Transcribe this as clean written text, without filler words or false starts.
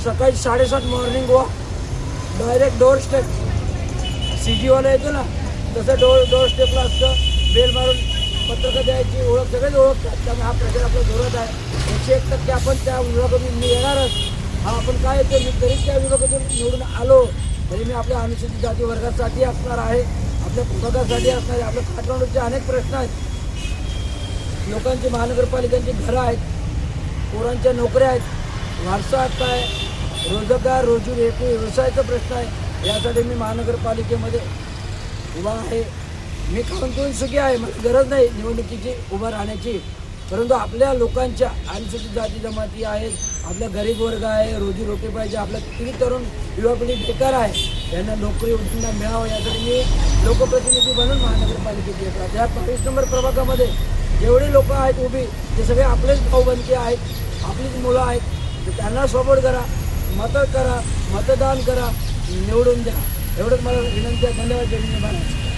सकाळी 7:30 morning walk, direct door step. CG वाला येतो ना तसं डोर स्टेपला असतं. बेल मारून पत्रकं द्यायची, ओळख सगळेच ओळखतात. त्यामुळे हा प्रचार आपला जोरात आहे. 101% आपण त्या विभागातून मी येणारच. हा आपण काय येतो, मी तरी त्या विभागातून निवडून आलो तरी मी आपल्या अनुसूचित जाती वर्गासाठी असणार आहे, आपल्या विभागासाठी असणार आहे. आपल्या काठमांडूचे अनेक प्रश्न आहेत. लोकांची महानगरपालिकांची घरं आहेत, पोरांच्या नोकऱ्या आहेत, वारसा हक्क आहे, रोजगार रोजी व्यवसायाचा प्रश्न आहे. यासाठी मी महानगरपालिकेमध्ये उभा आहे. मी खाऊन पिऊन सुखी आहे, मला गरज नाही निवडणुकीची उभं राहण्याची. परंतु आपल्या लोकांच्या अनुसूचित जाती जमाती आहेत, आपल्या गरीब वर्ग आहे, रोजी रोटी पाहिजे. आपल्या किती तरुण युवा पिढी बेकार आहे, यांना नोकरी उद्योगांना मिळावं यासाठी मी लोकप्रतिनिधी बनून महानगरपालिकेत येतात. या 22 नंबर प्रभागामध्ये जेवढे लोक आहेत उभी, ते सगळे आपलेच भाऊबंदी आहेत, आपलीच मुलं आहेत. तर त्यांना सपोर्ट करा, मतदान करा, निवडून द्या. एवढंच मला विनंती आहे. धन्यवाद. जय हिंद महाराज.